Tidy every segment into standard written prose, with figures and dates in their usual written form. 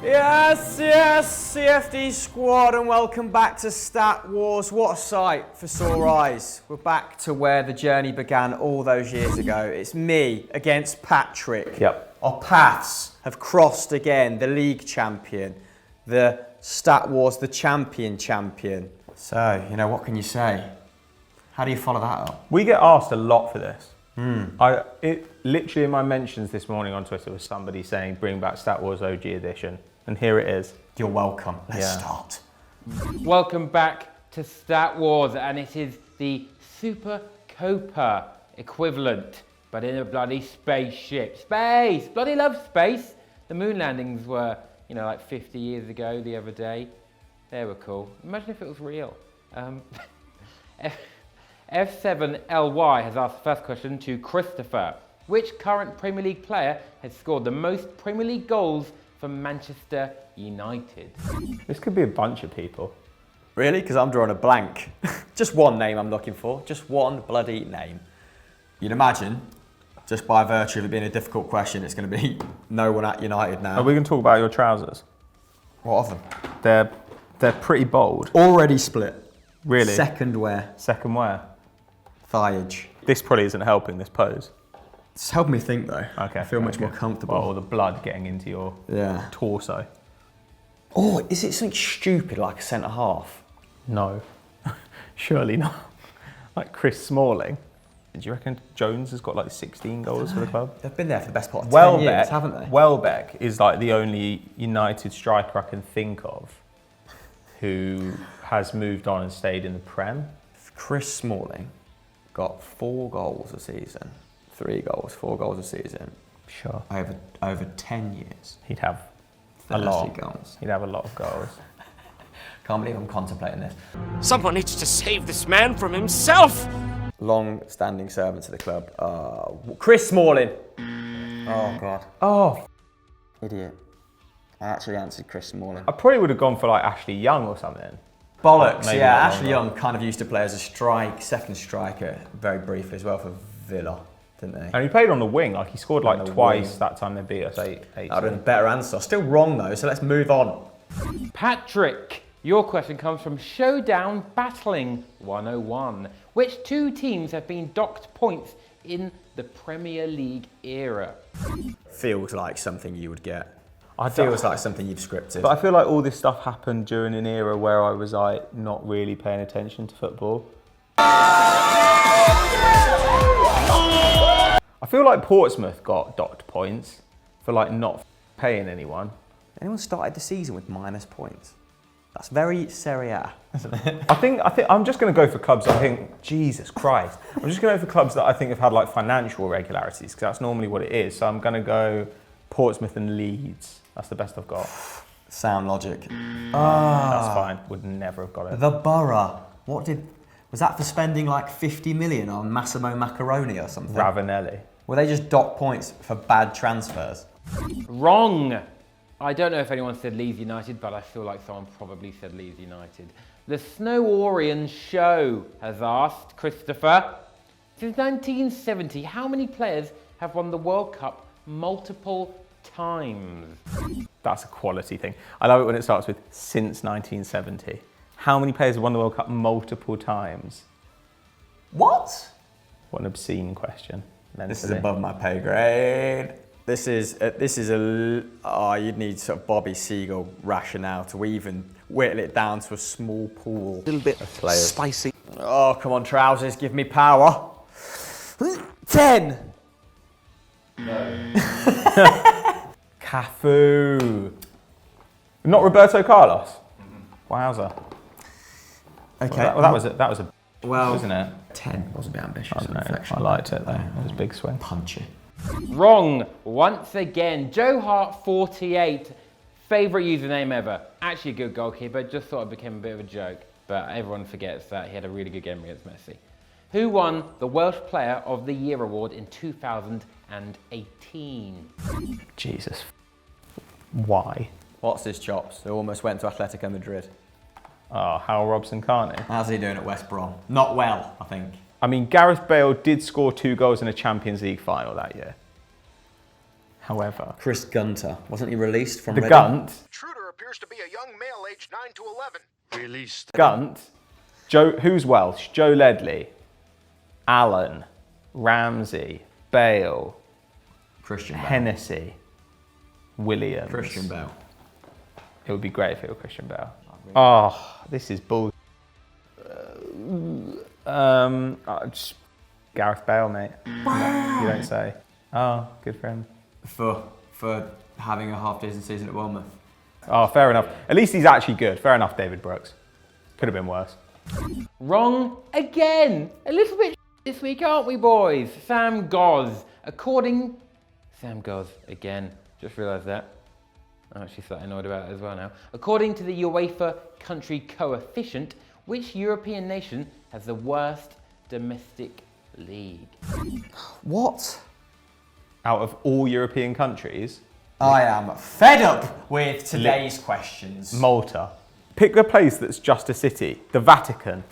Yes, CFD squad, and welcome back to Stat Wars. What a sight for sore eyes. We're back to where the journey began all those years ago. It's me against Patrick. Yep. Our paths have crossed again. The league champion, the Stat Wars, the champion. So, what can you say? How do you follow that up? We get asked a lot for this. Literally in my mentions this morning on Twitter was somebody saying, bring back Stat Wars OG edition. And here it is. You're welcome. Let's start. Welcome back to Stat Wars, and it is the Super Copa equivalent, but in a bloody spaceship. Space! Bloody love space! The moon landings were, like 50 years ago the other day. They were cool. Imagine if it was real. F7LY has asked the first question to Christopher. Which current Premier League player has scored the most Premier League goals for Manchester United? This could be a bunch of people. Really? Because I'm drawing a blank. Just one name I'm looking for. Just one bloody name. You'd imagine, just by virtue of it being a difficult question, it's going to be no one at United now. Are we going to talk about your trousers? What of them? They're pretty bold. Already split. Really? Second wear. Second wear. Thighage. This probably isn't helping this pose. It's helped me think though. Okay. I feel much more comfortable. Or the blood getting into your torso. Oh, is it something stupid like a centre half? No. Surely not. Like Chris Smalling. Do you reckon Jones has got like 16 goals for the club? They've been there for the best part of 10 years, haven't they? Welbeck is like the only United striker I can think of who has moved on and stayed in the Prem. Chris Smalling got 4 goals a season. 3 goals, 4 goals a season. Sure. Over 10 years. He'd have 30 a lot. goals. He'd have a lot of goals. Can't believe I'm contemplating this. Someone needs to save this man from himself! Long-standing servant to the club. Chris Smalling. Oh, God. Oh, Idiot. I actually answered Chris Smalling. I probably would have gone for like Ashley Young or something. Bollocks, Maybe yeah. not Ashley long, Young kind of used to play as a second striker, very briefly as well for Villa, didn't he? And he played on the wing, like he scored like On the twice wing. that time they beat us 8-2. That would have been a better answer. Still wrong though, so let's move on. Patrick, your question comes from Showdown Battling 101. Which 2 teams have been docked points in the Premier League era? Feels like something you would get. I Feels like something you've scripted. But I feel like all this stuff happened during an era where I was like not really paying attention to football. I feel like Portsmouth got docked points for like not paying anyone. Anyone started the season with minus points? That's very Serie A, isn't it? I think I'm just going to go for clubs that I think, Jesus Christ. I'm just going to go for clubs that I think have had like financial irregularities because that's normally what it is. So I'm going to go Portsmouth and Leeds. That's the best I've got. Sound logic. That's fine. Would never have got it. The Borough. Was that for spending like 50 million on Massimo Macaroni or something? Ravanelli. Were they just docked points for bad transfers? Wrong! I don't know if anyone said Leeds United, but I feel like someone probably said Leeds United. The Snow Orion Show has asked, Christopher, since 1970, how many players have won the World Cup multiple times? That's a quality thing. I love it when it starts with since 1970. How many players have won the World Cup multiple times? What? What an obscene question. This is above my pay grade. This is you'd need sort of Bobby Seagull rationale to even whittle it down to a small pool. A little bit spicy. Oh, come on, trousers, give me power. 10. Cafu. Not Roberto Carlos. Wowzer. Okay. Well, that was a Well, isn't it? 10 was a bit ambitious. I don't know. I liked it though. It was a big swing. Punchy. Wrong, once again. Joe Hart 48, favourite username ever. Actually a good goalkeeper, just thought it became a bit of a joke. But everyone forgets that he had a really good game against Messi. Who won the Welsh Player of the Year award in 2018? Jesus. Why? What's his chops? Who almost went to Atletico Madrid. Oh, Hal Robson-Carney. How's he doing at West Brom? Not well, I think. I mean, Gareth Bale did score 2 goals in a Champions League final that year. However, Chris Gunter. Wasn't he released from the Reading? Gunt, Intruder appears to be a young male aged 9 to 11. Released. Gunt, Joe, who's Welsh? Joe Ledley, Allen, Ramsey, Bale, Christian Bale. Hennessy, Williams. Christian Bale. It would be great if it were Christian Bale. Oh, this is bull. Just Gareth Bale, mate. You don't say. Oh, good for him. For having a half-decent season at Bournemouth. Oh, fair enough. At least he's actually good. Fair enough, David Brooks. Could have been worse. Wrong again. A little bit this week, aren't we, boys? Sam Goz. Sam Goz again. Just realised that. I'm actually slightly annoyed about it as well now. According to the UEFA country coefficient, which European nation has the worst domestic league? What? Out of all European countries, I am fed up with today's questions. Malta. Pick a place that's just a city. The Vatican.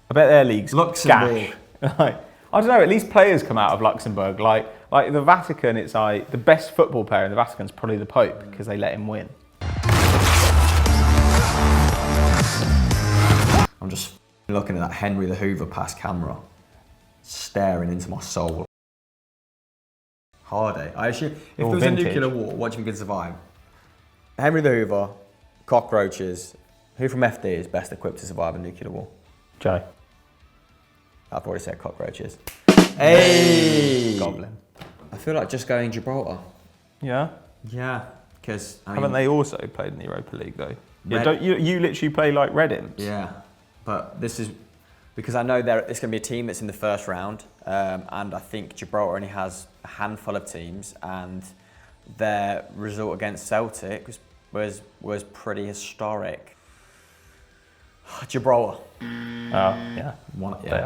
I bet their league's Luxembourg. gash. Like, I don't know, at least players come out of Luxembourg. Like the Vatican, it's like the best football player in the Vatican's probably the Pope because they let him win. I'm just looking at that Henry the Hoover past camera, staring into my soul. Hardy. I assume if there was vintage. a nuclear war, what do you think could survive? Henry the Hoover, cockroaches. Who from FD is best equipped to survive a nuclear war? Joe. I've already said cockroaches. Hey! Goblin. I feel like just going Gibraltar. Yeah? Yeah, because Haven't they also played in the Europa League though? Yeah, Red- don't you literally play like Red Imps? Yeah, but this is because I know it's going to be a team that's in the first round, and I think Gibraltar only has a handful of teams, and their result against Celtic was pretty historic. Gibraltar. Yeah. Yeah. They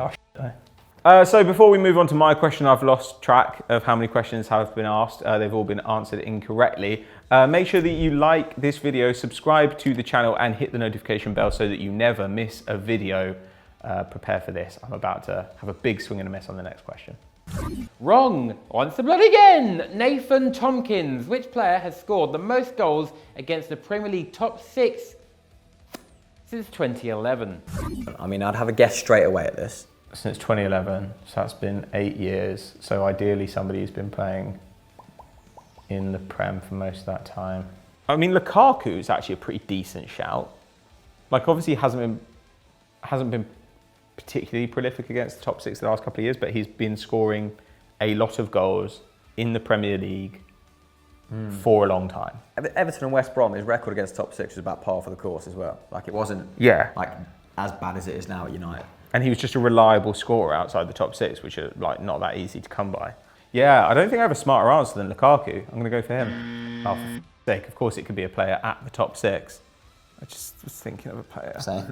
are. So before we move on to my question, I've lost track of how many questions have been asked. They've all been answered incorrectly. Make sure that you like this video, subscribe to the channel and hit the notification bell so that you never miss a video. Prepare for this. I'm about to have a big swing and a miss on the next question. Wrong. Once the blood again. Nathan Tompkins. Which player has scored the most goals against the Premier League top 6 since 2011? I mean, I'd have a guess straight away at this. Since 2011, so that's been 8 years. So ideally somebody who's been playing in the Prem for most of that time. I mean, Lukaku is actually a pretty decent shout. Like obviously hasn't been particularly prolific against the top 6 the last couple of years, but he's been scoring a lot of goals in the Premier League for a long time. Everton and West Brom, his record against top 6 was about par for the course as well. Like it wasn't like as bad as it is now at United. And he was just a reliable scorer outside the top 6, which are like not that easy to come by. Yeah, I don't think I have a smarter answer than Lukaku. I'm going to go for him. Oh, for f***'s sake, of course it could be a player at the top 6. I just was thinking of a player. Same.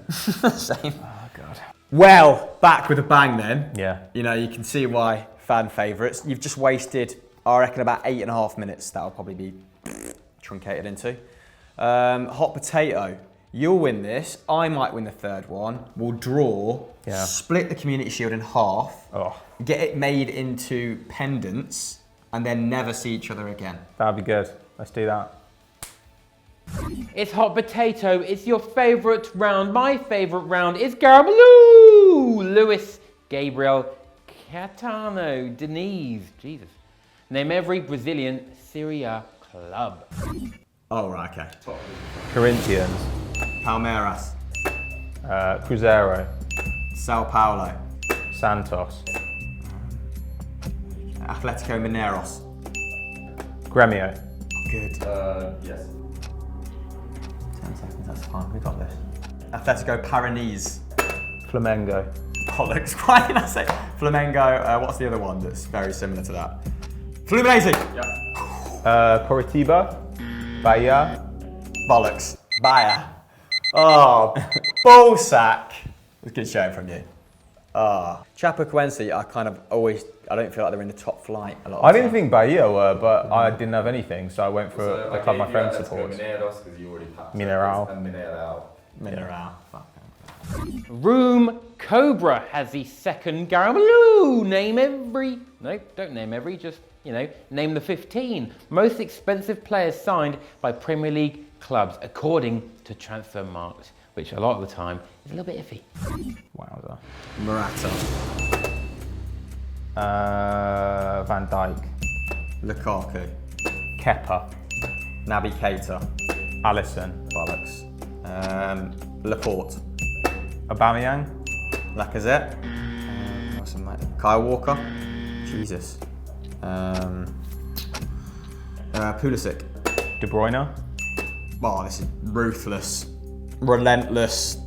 Same. Oh, God. Well, back with a bang then. Yeah. You know, you can see why fan favourites. You've just wasted, I reckon, about 8.5 minutes. That'll probably be truncated into. Hot potato. You'll win this. I might win the third one. We'll draw. Yeah. Split the Community Shield in half. Oh, Get it made into pendants, and then never see each other again. that'd be good. Let's do that. It's hot potato. It's your favourite round. My favourite round is Garabaloo. Luis Gabriel Catano Diniz. Jesus. Name every Brazilian Serie A club. Oh, right, okay. Corinthians, Palmeiras, Cruzeiro, Sao Paulo, Santos, Atletico Mineiros. Gremio, Good. Yes. 10 seconds, that's fine. We got this. Atletico Paranese. Flamengo, Bollocks. Why did I say Flamengo? What's the other one that's very similar to that? Fluminense. Coritiba, Bahia, Bollocks. Bayer. Oh, ballsack. It's a good showing from you. Chapecoense, I don't feel like they're in the top flight a lot of I the didn't time. think Bahia were, but I didn't have anything, so I went for a club my friend supports. Mineiros because you already passed. Mineral. And Mineral. Mineral. Fuck. Room Cobra has the second Garabaloo. Name every... No, don't name every, just, name the 15 most expensive players signed by Premier League clubs according to Transfermarkt, which a lot of the time is a little bit iffy. Wowza. Morata. Van Dijk. Lukaku. Kepa. Naby Keita. Alisson. Bollocks. Laporte. Aubameyang. Lacazette. What's his name? Kyle Walker. Jesus. Pulisic. De Bruyne. Oh, this is ruthless. Relentless.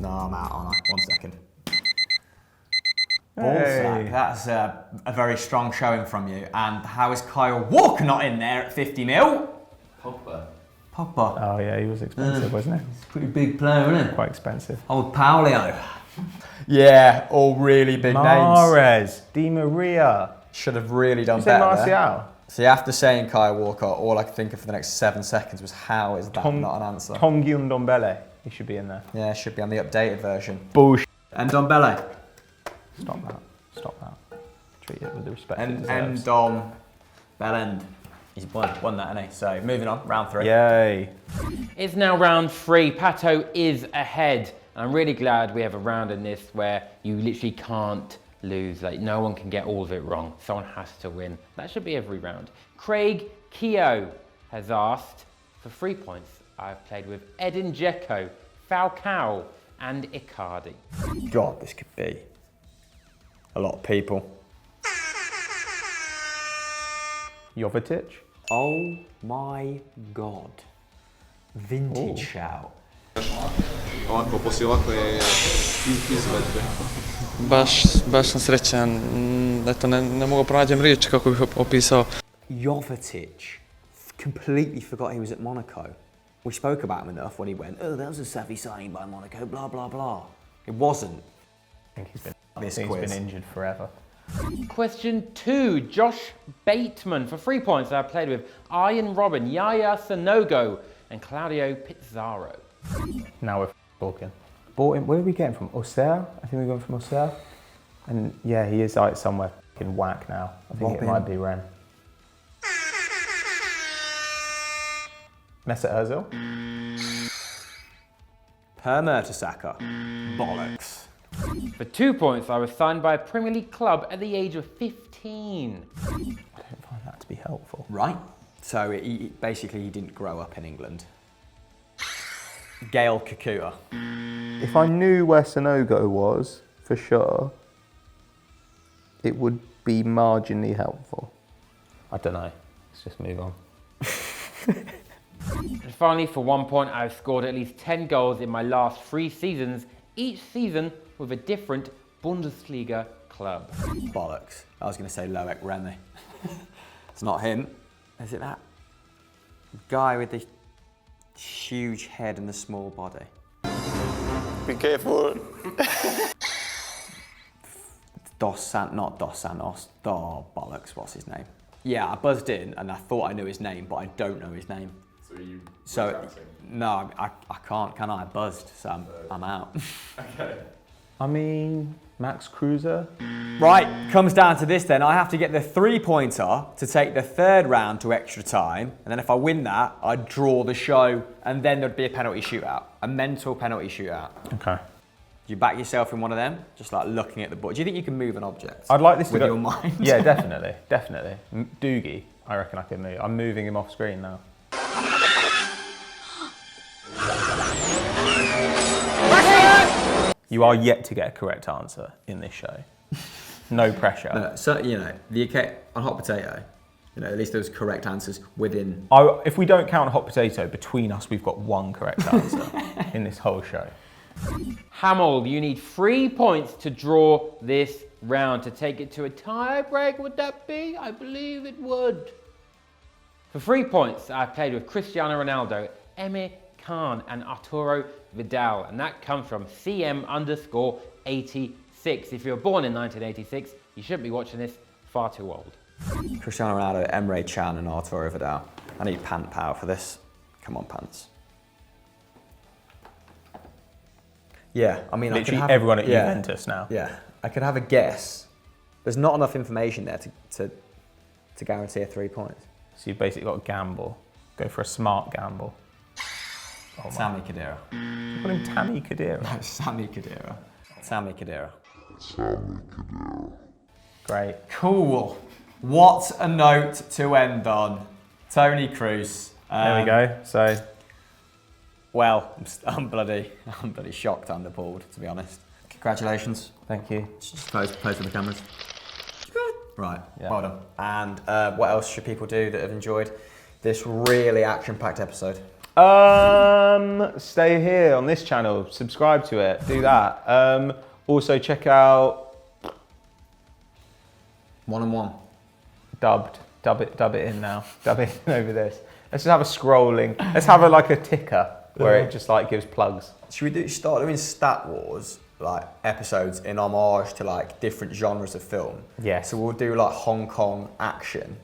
No, I'm out, aren't I? 1 second. Hey. That's a very strong showing from you. And how is Kyle Walker not in there at 50 mil? Pogba. Oh yeah, he was expensive, wasn't he? He's a pretty big player, isn't he? Quite expensive. Old Paulio. Yeah, all really big names. Mahrez. Di Maria. Should have really done You say better there. Martial? See, after saying Kyle Walker, all I could think of for the next 7 seconds was how is that not an answer? Tongyun Ndombele. He should be in there. Yeah, it should be on the updated version. Bullshit. And Ndombele. Stop that. Stop that. Treat it with the respect it And deserves. Dom Bellend. He's won that, hasn't he? So moving on, round 3. Yay. It's now round 3. Pato is ahead. I'm really glad we have a round in this where you literally can't lose. Like, no one can get all of it wrong. Someone has to win. That should be every round. Craig Keogh has asked for 3 points. I've played with Edin Dzeko, Falcao, and Icardi. God, this could be a lot of people. Jovetic. Oh my God. Vintage shout. Ovako, poslije ovakve izvedbe. Baš sam srećan, eto ne mogu pronađem riječi kako bih opisao. Jovetic. Completely forgot he was at Monaco. We spoke about him enough when he went, oh, that was a savvy signing by Monaco, blah, blah, blah. It wasn't. I think This he's quiz. been injured forever. Question 2, Josh Bateman for 3 points. I played with Ian Robin, Yaya Sanogo, and Claudio Pizarro. Now we're talking. Bought him, where did we get him from? Auxerre? I think we got him from Auxerre. And yeah, he is like somewhere fucking whack now. I think it might be Rennes. Mesut Ozil? Per Mertesacker. Bollocks. For 2 points, I was signed by a Premier League club at the age of 15. I don't find that to be helpful. Right. So basically he didn't grow up in England. Gail Kakuta. If I knew where Sanogo was, for sure, it would be marginally helpful. I don't know. Let's just move on. And finally, for 1 point, I've scored at least 10 goals in my last 3 seasons, each season with a different Bundesliga club. Bollocks. I was going to say Loic Remy. It's not him. Is it that guy with the huge head and the small body? Be careful. Not Dos Santos. Oh, bollocks. What's his name? Yeah, I buzzed in and I thought I knew his name, but I don't know his name. No, I can't, can I? I buzzed, so I'm out. Okay. I mean, Max Kruse? Right, comes down to this then. I have to get the 3-pointer to take the third round to extra time. And then if I win that, I'd draw the show and then there'd be a penalty shootout. A mental penalty shootout. Okay. Do you back yourself in one of them? Just like looking at the board. Do you think you can move an object? I'd like this to with go... your mind? Yeah, definitely, definitely. Doogie, I reckon I can move. I'm moving him off screen now. You are yet to get a correct answer in this show. No pressure. No, so, on hot potato, at least those correct answers within. If we don't count hot potato, between us we've got one correct answer in this whole show. Hamill, you need 3 points to draw this round to take it to a tie break. Would that be? I believe it would. For 3 points, I played with Cristiano Ronaldo, Emir Khan, and Arturo Vidal, and that comes from CM_86. If you were born in 1986, you shouldn't be watching this. Far too old. Cristiano Ronaldo, Emre Can, and Arturo Vidal. I need pant power for this. Come on, pants. Yeah, I mean, Literally everyone at Juventus now. Yeah, I could have a guess. There's not enough information there to guarantee a 3 points. So you've basically got to gamble. Go for a smart gamble. Oh, Sami Khedira. You call him Tammy Khedira? No, Sami Khedira. Sami Khedira. Great. Cool. What a note to end on. Tony Cruz. There we go. So, Well, I'm bloody shocked and appalled, to be honest. Congratulations. thank you. Just pose for the cameras. Right, Yeah. well done. And what else should people do that have enjoyed this really action-packed episode? Stay here on this channel. Subscribe to it. Do that. Also check out 1-on-1. Dub it in now. Dub it in over this. Let's just have a scrolling. Let's have a ticker where it just gives plugs. Should we start doing Stat Wars episodes in homage to different genres of film? Yeah. So we'll do Hong Kong action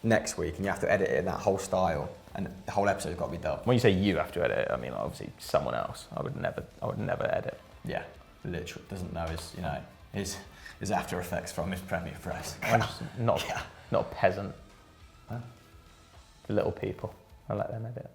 next week, and you have to edit it in that whole style, and the whole episode's got to be dubbed. When you say you have to edit it, I mean obviously someone else. I would never edit. Yeah, literally doesn't know his After Effects from his Premiere Pro. I'm just not a peasant. The little people. I let them edit.